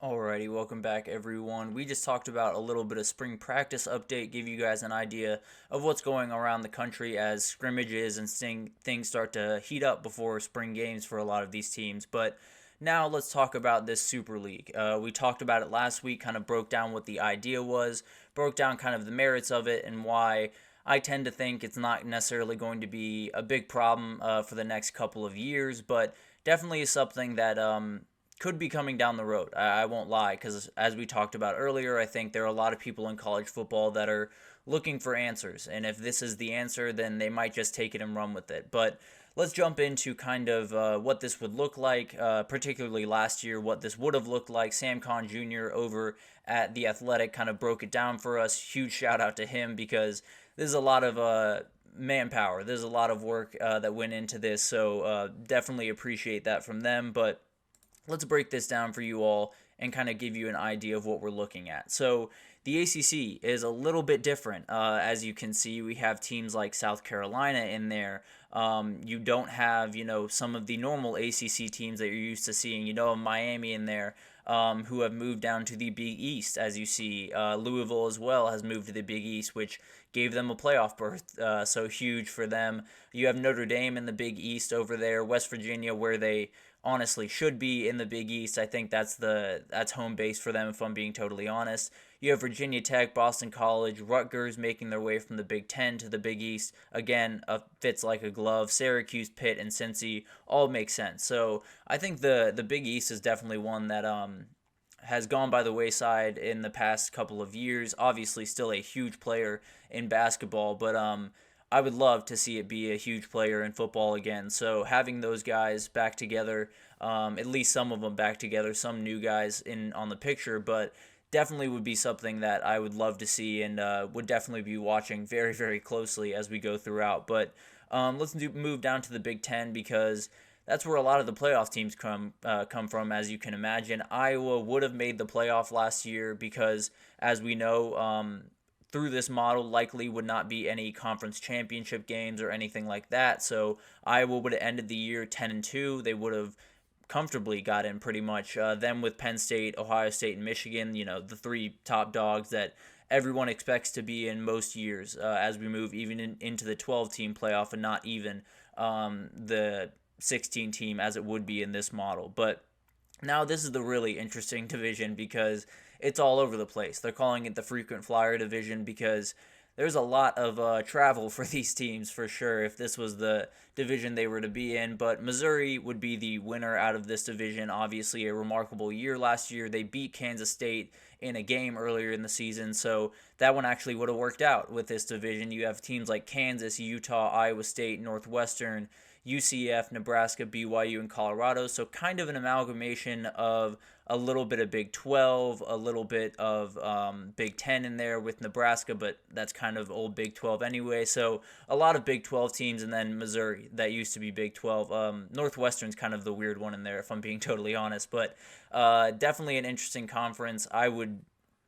Alrighty, welcome back everyone. We just talked about a little bit of spring practice update, give you guys an idea of what's going around the country as scrimmages and things start to heat up before spring games for a lot of these teams. But now let's talk about this Super League. We talked about it last week, kind of broke down what the idea was, broke down kind of the merits of it and why I tend to think it's not necessarily going to be a big problem for the next couple of years, but definitely is something that could be coming down the road. I won't lie, because as we talked about earlier, I think there are a lot of people in college football that are looking for answers. And if this is the answer, then they might just take it and run with it. But let's jump into kind of what this would look like, particularly last year, what this would have looked like. Sam Kahn Jr. over at The Athletic kind of broke it down for us. Huge shout out to him because there's a lot of manpower. There's a lot of work that went into this. So definitely appreciate that from them. But let's break this down for you all and kind of give you an idea of what we're looking at. So the ACC is a little bit different. As you can see, we have teams like South Carolina in there. You don't have, some of the normal ACC teams that you're used to seeing. Miami in there, who have moved down to the Big East, as you see. Louisville as well has moved to the Big East, which gave them a playoff berth, so huge for them. You have Notre Dame in the Big East over there, West Virginia, where they honestly should be in the Big East. I think that's home base for them, if I'm being totally honest. You have Virginia Tech, Boston College, Rutgers making their way from the Big Ten to the Big East. Again, fits like a glove. Syracuse, Pitt, and Cincy all make sense. So I think the Big East is definitely one that has gone by the wayside in the past couple of years. Obviously, still a huge player in basketball, but I would love to see it be a huge player in football again. So having those guys back together, at least some of them back together, some new guys on the picture, but definitely would be something that I would love to see and would definitely be watching very, very closely as we go throughout. But let's move down to the Big Ten because that's where a lot of the playoff teams come from, as you can imagine. Iowa would have made the playoff last year because, as we know, through this model likely would not be any conference championship games or anything like that. So Iowa would have ended the year 10-2. They would have comfortably got in pretty much. Them with Penn State, Ohio State, and Michigan, the three top dogs that everyone expects to be in most years as we move even into the 12-team playoff and not even the 16-team as it would be in this model. But now this is the really interesting division because it's all over the place. They're calling it the frequent flyer division because there's a lot of travel for these teams for sure if this was the division they were to be in. But Missouri would be the winner out of this division. Obviously a remarkable year last year. They beat Kansas State in a game earlier in the season, so that one actually would have worked out with this division. You have teams like Kansas, Utah, Iowa State, Northwestern, UCF, Nebraska, BYU, and Colorado. So kind of an amalgamation of a little bit of Big 12, a little bit of Big 10 in there with Nebraska, but that's kind of old Big 12 anyway. So a lot of Big 12 teams, and then Missouri that used to be Big 12. Northwestern's kind of the weird one in there, if I'm being totally honest, but definitely an interesting conference. I would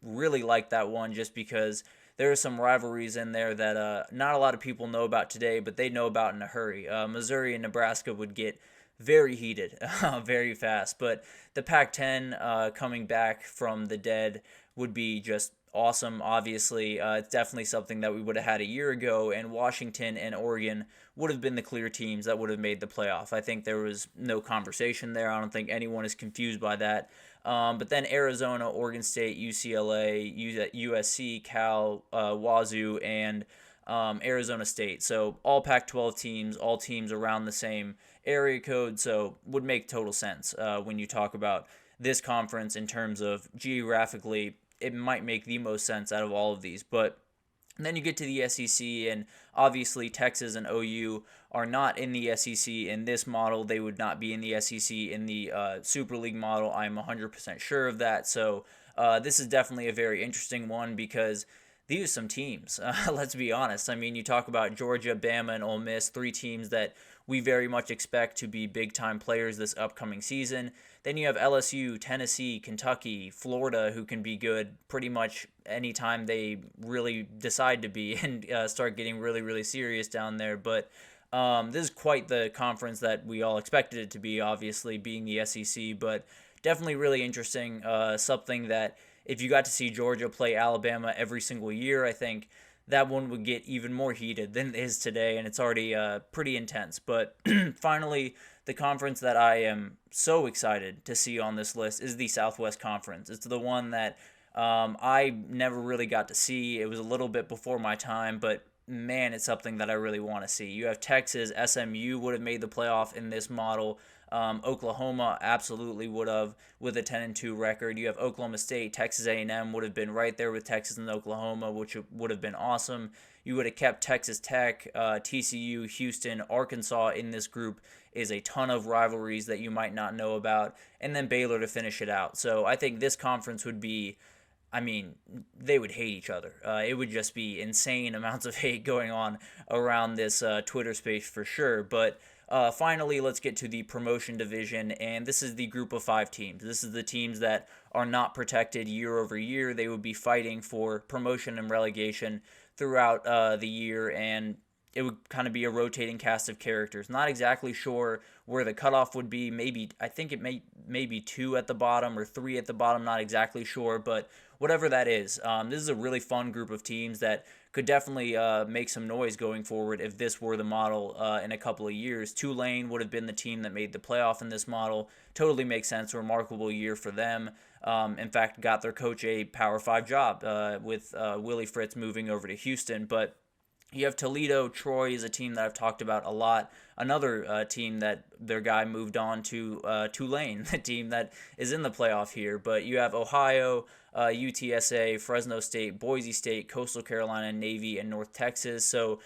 really like that one just because there are some rivalries in there that not a lot of people know about today, but they know about in a hurry. Missouri and Nebraska would get very heated very fast, but the Pac-10 coming back from the dead would be just awesome. Obviously, it's definitely something that we would have had a year ago, and Washington and Oregon would have been the clear teams that would have made the playoff. I think there was no conversation there. I don't think anyone is confused by that. But then Arizona, Oregon State, UCLA, USC, Cal, Wazoo, and Arizona State. So all Pac-12 teams, all teams around the same area code. So would make total sense when you talk about this conference in terms of geographically. It might make the most sense out of all of these. But then you get to the SEC, and obviously Texas and OU are not in the SEC in this model. They would not be in the SEC in the Super League model. I'm 100% sure of that. So this is definitely a very interesting one because these are some teams. Let's be honest. I mean, you talk about Georgia, Bama, and Ole Miss, three teams that we very much expect to be big-time players this upcoming season. Then you have LSU, Tennessee, Kentucky, Florida, who can be good pretty much anytime they really decide to be and start getting really, really serious down there. But this is quite the conference that we all expected it to be, obviously, being the SEC. But definitely really interesting. Something that if you got to see Georgia play Alabama every single year, I think that one would get even more heated than it is today, and it's already pretty intense. But finally, the conference that I am so excited to see on this list is the Southwest Conference. It's the one that I never really got to see. It was a little bit before my time, but man, it's something that I really want to see. You have Texas, SMU would have made the playoff in this model. Oklahoma absolutely would have with a 10-2 record. You have Oklahoma State, Texas A&M would have been right there with Texas and Oklahoma, which would have been awesome. You would have kept Texas Tech, TCU, Houston, Arkansas in this group is a ton of rivalries that you might not know about, and then Baylor to finish it out. So I think this conference would be, I mean, they would hate each other. It would just be insane amounts of hate going on around this Twitter space for sure. But finally, let's get to the promotion division, and this is the group of 5 teams. This is the teams that are not protected year over year. They would be fighting for promotion and relegation throughout the year, and it would kind of be a rotating cast of characters. Not exactly sure where the cutoff would be. Maybe I think it may be 2 at the bottom or 3 at the bottom. Not exactly sure, but whatever that is, this is a really fun group of teams that could definitely make some noise going forward if this were the model in a couple of years. Tulane would have been the team that made the playoff in this model. Totally makes sense. A remarkable year for them. In fact, got their coach a Power 5 job with Willie Fritz moving over to Houston. But you have Toledo. Troy is a team that I've talked about a lot. Another team that their guy moved on to Tulane, the team that is in the playoff here. But you have Ohio, UTSA, Fresno State, Boise State, Coastal Carolina, Navy, and North Texas. So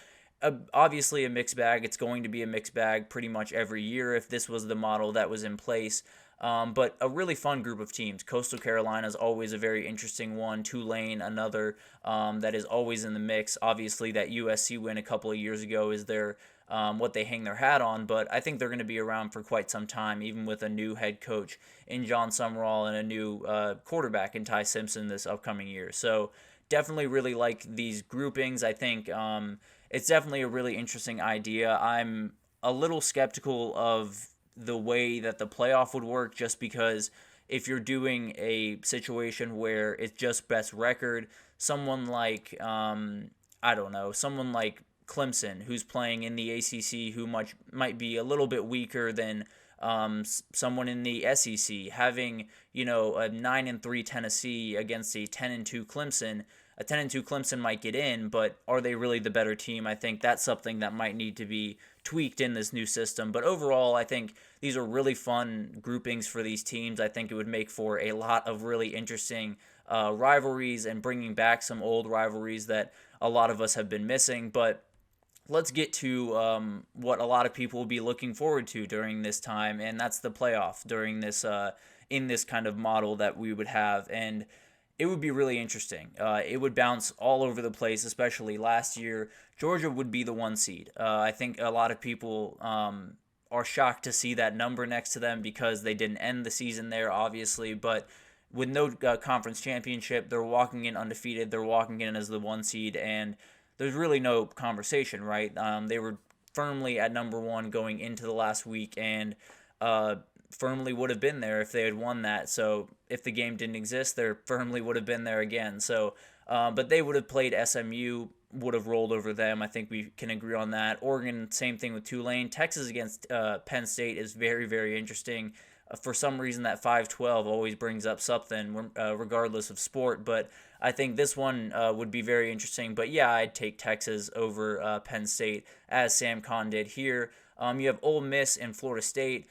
obviously a mixed bag. It's going to be a mixed bag pretty much every year if this was the model that was in place. But a really fun group of teams. Coastal Carolina is always a very interesting one. Tulane, another that is always in the mix. Obviously, that USC win a couple of years ago is their what they hang their hat on, but I think they're going to be around for quite some time, even with a new head coach in John Summerall and a new quarterback in Ty Simpson this upcoming year. So definitely really like these groupings. I think it's definitely a really interesting idea. I'm a little skeptical of the way that the playoff would work, just because if you're doing a situation where it's just best record, someone like I don't know, someone like Clemson, who's playing in the ACC, who might be a little bit weaker than someone in the SEC, having a 9-3 Tennessee against a 10-2 Clemson. A 10-2 Clemson might get in, but are they really the better team? I think that's something that might need to be tweaked in this new system. But overall, I think these are really fun groupings for these teams. I think it would make for a lot of really interesting rivalries and bringing back some old rivalries that a lot of us have been missing. But let's get to what a lot of people will be looking forward to during this time, and that's the playoff during this in this kind of model that we would have. And it would be really interesting. It would bounce all over the place, especially last year. Georgia would be the 1 seed. I think a lot of people are shocked to see that number next to them because they didn't end the season there, obviously. But with no conference championship, they're walking in undefeated. They're walking in as the 1 seed, and there's really no conversation, right? They were firmly at number 1 going into the last week, and firmly would have been there if they had won that. So if the game didn't exist, they firmly would have been there again. So, but they would have played SMU, would have rolled over them. I think we can agree on that. Oregon, same thing with Tulane. Texas against Penn State is very, very interesting. For some reason, that 5-12 always brings up something, regardless of sport. But I think this one would be very interesting. But yeah, I'd take Texas over Penn State, as Sam Conn did here. You have Ole Miss and Florida State.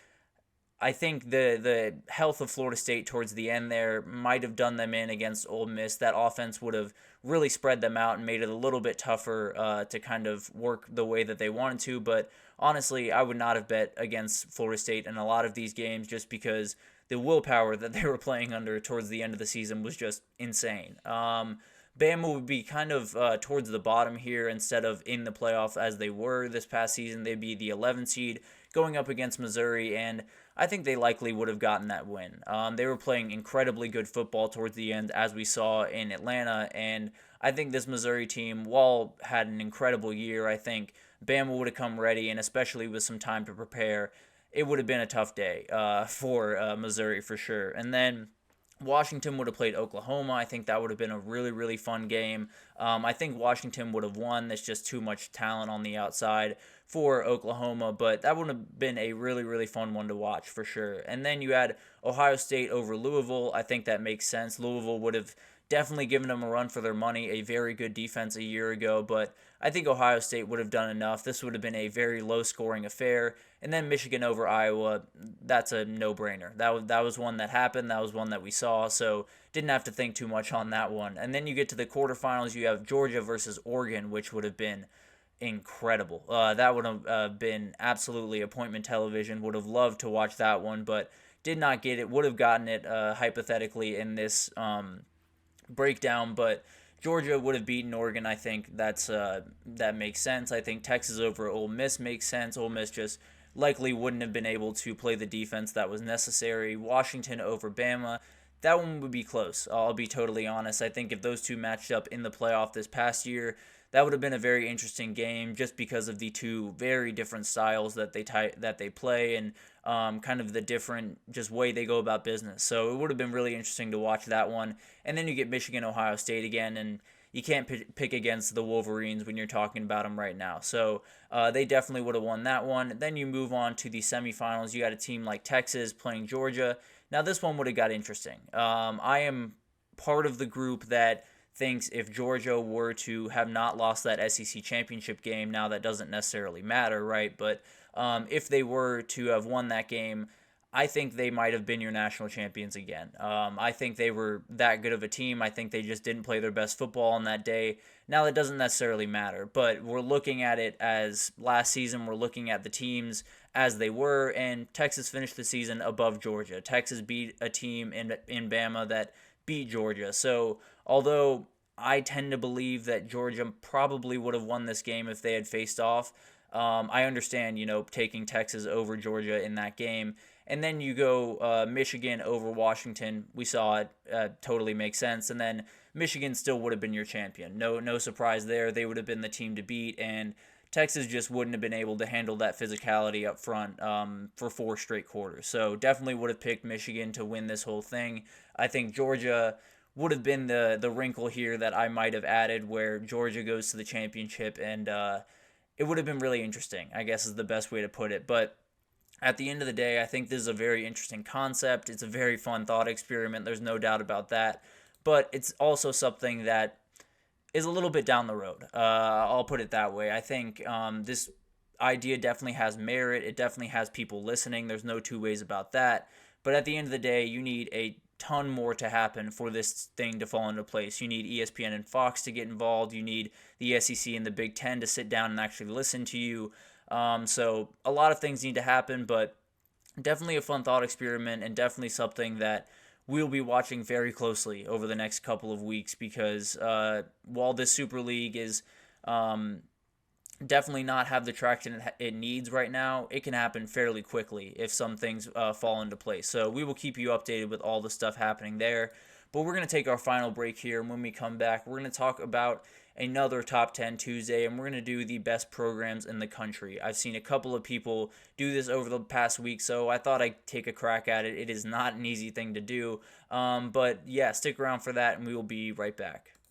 I think the health of Florida State towards the end there might have done them in against Ole Miss. That offense would have really spread them out and made it a little bit tougher to kind of work the way that they wanted to. But honestly, I would not have bet against Florida State in a lot of these games just because the willpower that they were playing under towards the end of the season was just insane. Bama would be kind of towards the bottom here instead of in the playoff as they were this past season. They'd be the 11 seed going up against Missouri, and I think they likely would have gotten that win. They were playing incredibly good football towards the end, as we saw in Atlanta, and I think this Missouri team, while had an incredible year, I think Bama would have come ready, and especially with some time to prepare, it would have been a tough day for Missouri for sure. And then Washington would have played Oklahoma. I think that would have been a really, really fun game. I think Washington would have won. There's just too much talent on the outside for Oklahoma, but that would have been a really, really fun one to watch for sure. And then you had Ohio State over Louisville. I think that makes sense. Louisville would have definitely given them a run for their money, a very good defense a year ago, but I think Ohio State would have done enough. This would have been a very low-scoring affair. And then Michigan over Iowa, that's a no-brainer. That was one that happened. That was one that we saw, so didn't have to think too much on that one. And then you get to the quarterfinals. You have Georgia versus Oregon, which would have been incredible. That would have been absolutely appointment television. Would have loved to watch that one, but did not get it. Would have gotten it hypothetically in this breakdown, but Georgia would have beaten Oregon. I think that makes sense. I think Texas over Ole Miss makes sense. Ole Miss just likely wouldn't have been able to play the defense that was necessary. Washington over Bama, that one would be close. I'll be totally honest. I think if those two matched up in the playoff this past year, that would have been a very interesting game just because of the two very different styles that they play and kind of the different just way they go about business. So it would have been really interesting to watch that one. And then you get Michigan, Ohio State again, and you can't pick against the Wolverines when you're talking about them right now. So they definitely would have won that one. Then you move on to the semifinals. You got a team like Texas playing Georgia. Now this one would have got interesting. I am part of the group that thinks if Georgia were to have not lost that SEC championship game, now that doesn't necessarily matter, right? But if they were to have won that game, I think they might have been your national champions again. I think they were that good of a team. I think they just didn't play their best football on that day. Now, that doesn't necessarily matter, but we're looking at it as last season. We're looking at the teams as they were, and Texas finished the season above Georgia. Texas beat a team in Bama that beat Georgia. So although I tend to believe that Georgia probably would have won this game if they had faced off, I understand, taking Texas over Georgia in that game. And then you go Michigan over Washington. We saw it totally make sense. And then Michigan still would have been your champion. No surprise there. They would have been the team to beat. And Texas just wouldn't have been able to handle that physicality up front for 4 straight quarters. So definitely would have picked Michigan to win this whole thing. I think Georgia would have been the wrinkle here that I might have added where Georgia goes to the championship. And it would have been really interesting, I guess is the best way to put it. But at the end of the day, I think this is a very interesting concept. It's a very fun thought experiment. There's no doubt about that. But it's also something that is a little bit down the road. I'll put it that way. I think this idea definitely has merit. It definitely has people listening. There's no two ways about that. But at the end of the day, you need a ton more to happen for this thing to fall into place. You need ESPN and Fox to get involved. You need the SEC and the Big Ten to sit down and actually listen to you. So a lot of things need to happen, but definitely a fun thought experiment and definitely something that we'll be watching very closely over the next couple of weeks because while this Super League is definitely not have the traction it needs right now, it can happen fairly quickly if some things fall into place. So we will keep you updated with all the stuff happening there. But we're going to take our final break here, and when we come back, we're going to talk about another Top 10 Tuesday, and we're going to do the best programs in the country. I've seen a couple of people do this over the past week, so I thought I'd take a crack at it. It is not an easy thing to do, but yeah, stick around for that, and we will be right back.